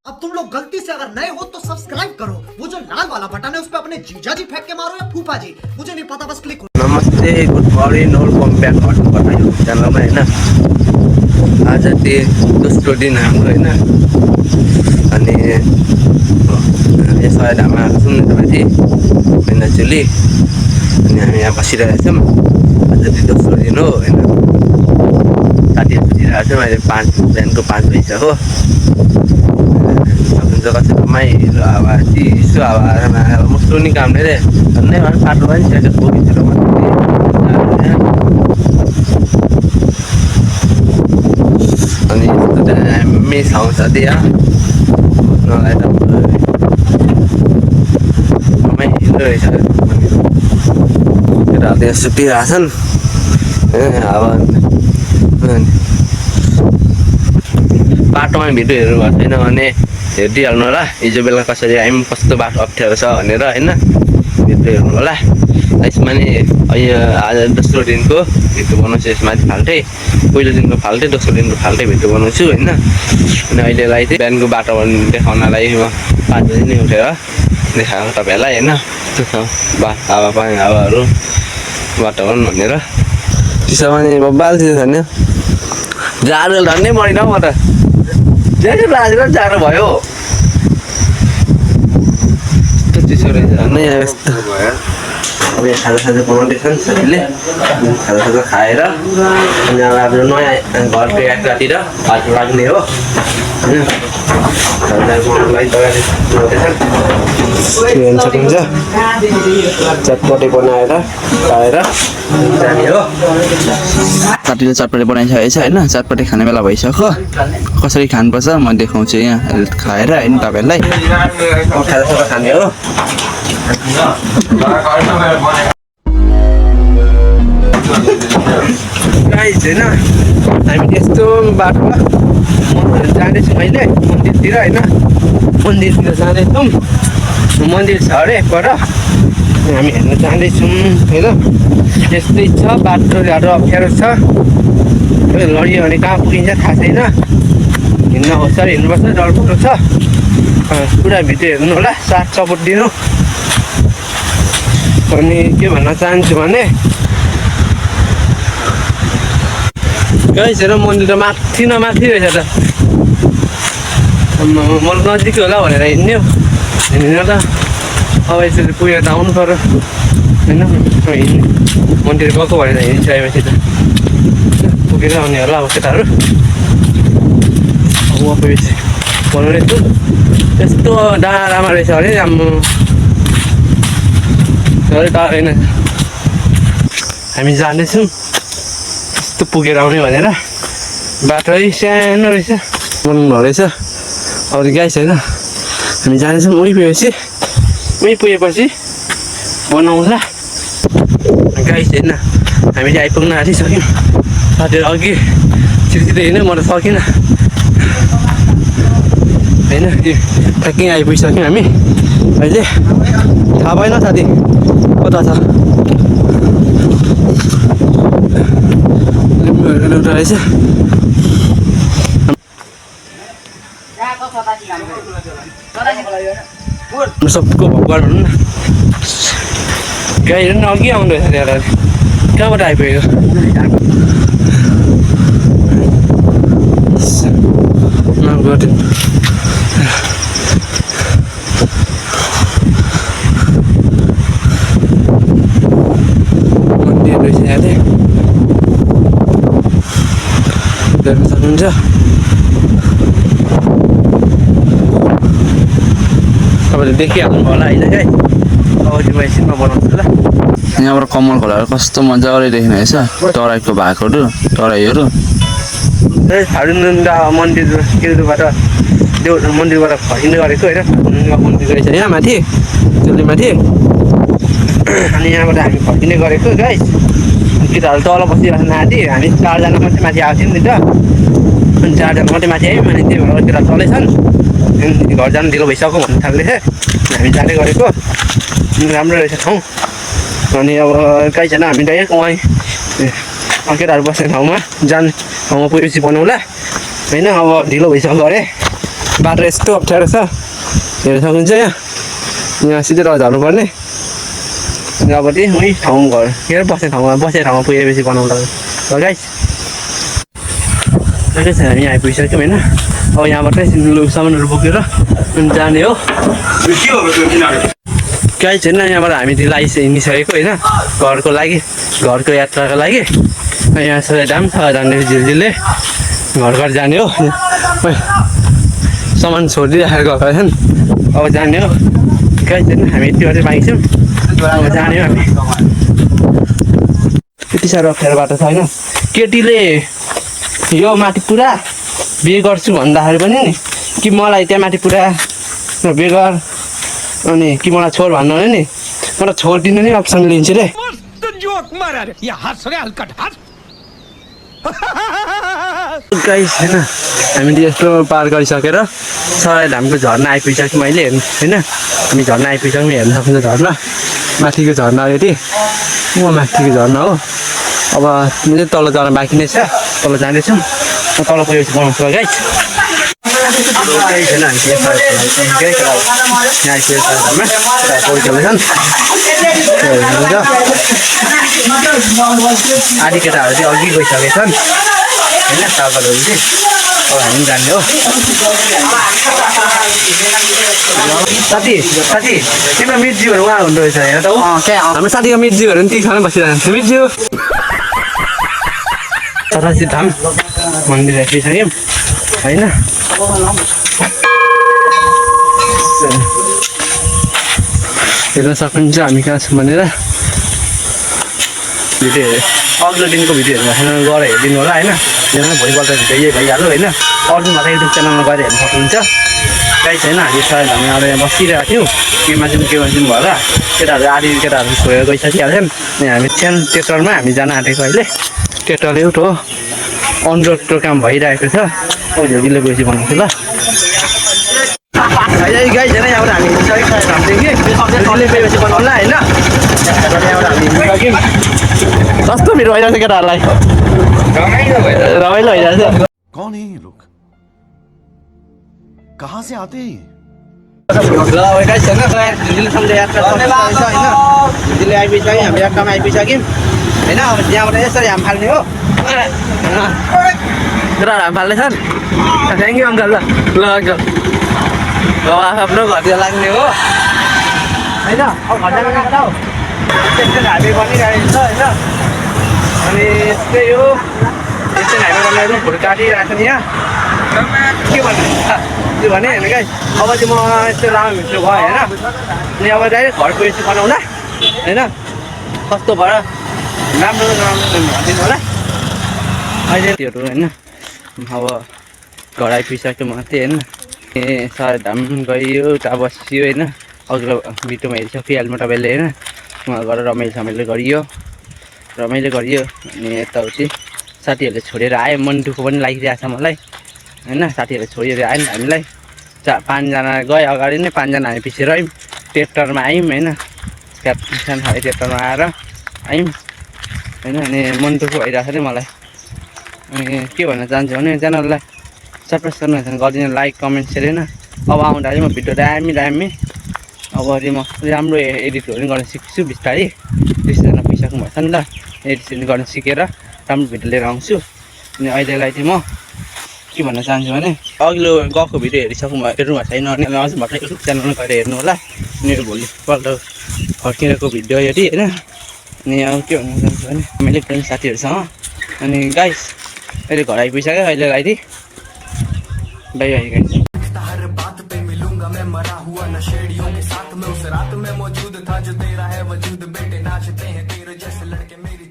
अब तुम लोग गलती से अगर नए हो तो सब्सक्राइब करो, वो जो लाल वाला बटन है उस पर अपने जीजा जी फेंक के मारो या फूफा जी, मुझे नहीं पता, बस क्लिक करो। नमस्ते, गुड मर्निङ, वेलकम ब्याक गर्नुपर्छ यो च्यानलमा होइन। आज चाहिँ दोस्रो दिन हाम्रो होइन। अनि यसो ढामा सुन्नु माथि होइन चुली, अनि हामी यहाँ बसिरहेको छौँ। आज चाहिँ दोस्रो दिन हो होइन। साथीहरू बसिरहेको छौँ। अहिले बिहानको 5 बजी हो। सक्नुहुन्छ कस्तो रमाइलो हावा, चिसो हावामा मुस्टो नि कामले रे भन्ने भएर पाटो पनि स्याकेट बोकिसकेर अनि यस्तो दामी ठाउँ छ त्यहाँ बस्नलाई त रमाइलो रहेछ। केटाहरू त्यहाँ सुतिरहेको छन् हावा। बाटोमा भिडियोहरू भएको छैन भने हेरिदिइहाल्नु होला, हिजो बेला कसरी हामी कस्तो बाटो अप्ठ्यारो छ भनेर होइन। भिडियो हेर्नु होला। यसमा नि आज दोस्रो दिनको भिडियो बनाउँछु। यसमा फाल्टै पहिलो दिनको फाल्टै, दोस्रो दिनको फाल्टै भिडियो बनाउँछु होइन। अनि अहिलेलाई चाहिँ बिहानको वातावरण देखाउनलाई म 5 बजी नै उठेर देखाएको तपाईँहरूलाई होइन। हावा पानी हावाहरू वातावरण भनेर चिसोमा नि बब्बाल चिसो छ नि। जाडो झन्डै मरिन म त, ज्याकेट लागेर जाडो भयो। यस्तो चिसो रहेछ झन्डै यस्तो भयो। अब यहाँ खाजासाजा बनाउँदैछन् साथीले, खाजासाजा खाएर अनि अब हाम्रो नयाँ घरको यात्रातिर हात लाग्ने हो होइन। खाजासाजा बनाउनुलाई तयारी गर्दैछन्। हेर्न सक्नुहुन्छ चटपटे बनाएर खाएर जाने हो। साथीले चटपटे बनाइसकेको छ होइन। चटपटे खाने बेला भइसक्यो। कसरी खानुपर्छ म देखाउँछु यहाँ खाएर होइन तपाईँहरूलाई। खाजासाजा खाने हो। गाइस होइन, हामी त्यस्तो बाटोमा मन्दिर जाँदैछौँ अहिले, मन्दिरतिर होइन। मन्दिरतिर जाँदैछौँ, मन्दिर छ अरे पर, हामी हेर्न जाँदैछौँ होइन। यस्तै छ बाटो, घाटो अप्ठ्यारो छ। लडियो भने कहाँ पुगिन्छ थाहा छैन। हिँड्न होसियार हिँड्नुपर्छ, डरपरो छ। पुरा भिडियो हेर्नु होला, साथ सपोर्ट दिनु। अनि के भन्न चाहन्छु भने गाइस हेर, मन्दिर त माथि न माथि रहेछ त। म नजिकै होला भनेर हिँड्यो हिँडेर त अब यसरी पुगेर त आउनु पर्यो होइन। मन्दिर गएको भनेर हिँडिसकेपछि त पुगेर आउने होला अब केटाहरू। अब गएपछि बनाउने छु। यस्तो डाँडामा रहेछ अरे राम्रो होइन। हामी जाँदैछौँ यस्तो पुगेर आउने भनेर। बाटो सानो रहेछ, बनाउनु रहेछ। अब गाइस होइन, हामी जाँदैछौँ। उही पुगेपछि बनाउँला गाइस होइन। हामी चाहिँ आइपुग्न आँटिसक्यौँ। साथीहरू अघि छिटो हिँड्यो, म त सकिनँ होइन। ट्याक्कै आइपुगिसक्यौँ हामी अहिले। थाहा भएन साथी कता छ एउटा रहेछ। सबको भगवान हुनु न। गाईहरू पनि अघि आउँदो रहेछ त्यहाँ। कहाँबाट आइपुगेको मन्दिर रहेछ यहाँ चाहिँ देख्न सक्नुहुन्छ। तपाईँले देखिहाल्नु होला अहिले है। अब म एकछिनमा बनाउँछु ल। यहाँबाट कमल खोलाहरू कस्तो मजाले देखिने रहेछ। तराईको भागहरू, तराईहरू मन्दिरबाट मन्दिरबाट फर्किँदै गरेको होइन। मन्दिर रहेछ यहाँ माथि, त्यसले माथि। अनि यहाँबाट हामी फर्किँदै गरेको गाइस। केटाहरू तल बसिरहेको माथि, हामी 4जना मात्रै माथि आएको थियौँ नि त। अनि 4जना मात्रै माथि आयौँ। अनि त्यही भएर केटाहरू तलै छन्। घर जानु ढिलो भइसक्यो भन्नु थाल्दैछ। हामी जाँदै गरेको राम्रो रहेछ ठाउँ। अनि अब कहीँ छैन, हामी डाइरेक्ट वहीँ केटाहरू बस्ने ठाउँमा जाने ठाउँमा पुगेपछि बनाउँला होइन। अब ढिलो भइसक्यो अरे, बाटो यस्तो अप्ठ्यारो छ हेर्न सक्नुहुन्छ। यहाँ सिधै झर्नुपर्ने अबटी उही ठाउँ घर के अरे बस्ने ठाउँमा पुगेपछि बनाउँला ल गाइस। हामी आइपुगिसक्यौँ होइन। अब यहाँबाटै सामानहरू बोकेर जाने हो गाइस होइन। यहाँबाट हामी ढिलो हिँडिसकेको होइन घरको लागि, घरको यात्राको लागि। यहाँ सधैँ छ जाने झिलझिलले घर जाने हो। सामान छोडिदिइराखेर गएको छन्, अब जाने हो गाइस होइन। हामी यति मात्रै बाँकी छौँ, अब जाने हो हामी। यति साह्रो अप्ठ्यारो बाटो छ होइन। केटीले यो माथि पुरा बिहे गर्छु भन्दाखेरि पनि नि कि मलाई त्यहाँ माथि पुरा बिहे गर अनि कि मलाई छोड भन्नु भने नि मलाई छोडिदिनु नै अप्सन लिन्छु रे। गाइस होइन हामीले यस्तो पार गरिसकेर सराई धामको झर्ना आइपुगिसक्यौँ मैले हेर्नु होइन। हामी झर्ना आइपुगिसक्यौँ, हेर्न सक्नुहुन्छ झर्ना, माथिको झर्ना यति माथिको झर्ना हो। अब चाहिँ तल जान बाँकी नै छ, तल जाँदैछौँ। तल पुगेपछि बनाउँछु गाइस। आधी केटाहरू चाहिँ अघि गइसकेछन् होइन सागरहरू चाहिँ। अब हामी जाने हो। साथी तिम्रो मिर्जीहरू उहाँ हुँदो रहेछ हेर त। हाम्रो साथीको मिर्जीहरू पनि त्यही बसिरहेको छ। मिर्ज्यू सतासी धाम मन्दिर आइपुगिसक्यौँ होइन। हेर्न सक्नुहुन्छ हामी कहाँ छौँ भनेर। भिडियो अघिल्लो दिनको भिडियोहरू गएर हेरिदिनु होला होइन। भोलिपल्ट भिडियो यही भइहाल्यो होइन। अरू मात्रै युट्युब च्यानलमा गएर हेर्न सक्नुहुन्छ गाइस होइन। हामी सायद हामी अब यहाँ बसिरहेको थियौँ, केमा चाहिँ भयो होला। केटाहरू आधी केटाहरू छोडेर गइसकिहाल्छन्। अनि हामी सानो ट्रेक्टरमा हामी जान आँटेको अहिले। ट्रेक्टर एउटा हो, अन रोडको काम भइरहेको छ। ढिलो गएपछि बनाउँछु ल गाइस होइन। यहाँबाट हामी हिँडिसक्यौँ ढिलो गएपछि बनाउँला होइन। यहाँबाट हामी हिँडिसक्यौँ। कस्तो भिड भइरहेको छ केटाहरूलाई, रमाइलो भइरहेको छ। कौन है ये लोग, कहाँ से आते हैं? ल गाइस होइन दिल्लीसम्म यात्रा सक्दैछ होइन। दिल्ली आइपुगिसक्यौँ, हामी यात्रामा आइपुगिसक्यौँ होइन। अब यहाँबाट यसरी हाम फाल्ने हो, केटाहरू हाम फाल्दैछन्। Thank you uncle. ल अङ्कल अब आफ्नो घरतिर लाग्ने हो होइन। अब घर जानु कहाँ हो, त्यस्तै हाइवे बनिरहेको छ होइन। अनि यस्तै हो, यस्तै हाइवे बनिरहेको फोटो काटिरहेको छ नि यहाँ। के भन्नु त्यो भने होइन गाइस। अब चाहिँ म यस्तो लामो भित्र भयो होइन। अनि अब डाइरेक्ट घर गएपछि बनाउँला होइन। कस्तो भयो राम्रो भनिदिनु होला अहिले त्योहरू होइन। अब घर आइपुगिसक्यो मात्रै होइन। ए सर धाम गयो उता बसियो होइन। अघिल्लो भिडियोमा हेरिसकिहाल्नु तपाईँले होइन। उहाँ गएर रमाइलो गरियो। अनि यताउति साथीहरूले छोडेर आयो, मन दुःख पनि लागिरहेको छ मलाई होइन। साथीहरूले छोडेर आयो नि हामीलाई। 5जना गयो अगाडि नै, 5जना हामी पछि रह्यौँ। ट्रेक्टरमा आयौँ होइन। क्याप्टन खाले ट्रेक्टरमा आएर आयौँ होइन। अनि मन दुःख भइरहेको छ नि मलाई। अनि के भन्न चाहन्छु भने च्यानललाई सब्सक्राइब गर्नु गरिदिनु, लाइक कमेन्ट सेयर होइन। अब आउँदाखेरि म भिडियो दामी अब म राम्रो एडिटहरू पनि गर्न सिक्छु बिस्तारै। 20जना पुगिसक्नु भएको छ नि त, एडिट गर्न सिकेर राम्रो भिडियो लिएर आउँछु। अनि अहिलेलाई चाहिँ म के भन्न चाहन्छु भने अघिल्लो गएको भिडियो हेर्नु भएको छैन भने अझ भर्खर युट्युब च्यानलमा गएर हेर्नु होला। अनि भोलिपल्ट फर्किरहेको भिडियो हेरी होइन। अनि अब के भन्न चाहन्छु भने मैले पनि साथीहरूसँग। अनि गाइस अहिले घर आइपुगिसक्यो, अहिलेलाई चाहिँ बाई बाई गाइस। हर बात पे मिलूंगा मैं, मरा हुआ नशेड़ियों के साथ में उस रात में मौजूद था जो तेरा है वजूद। बेटे नाचते हैं तेरे जैसे लड़के मेरी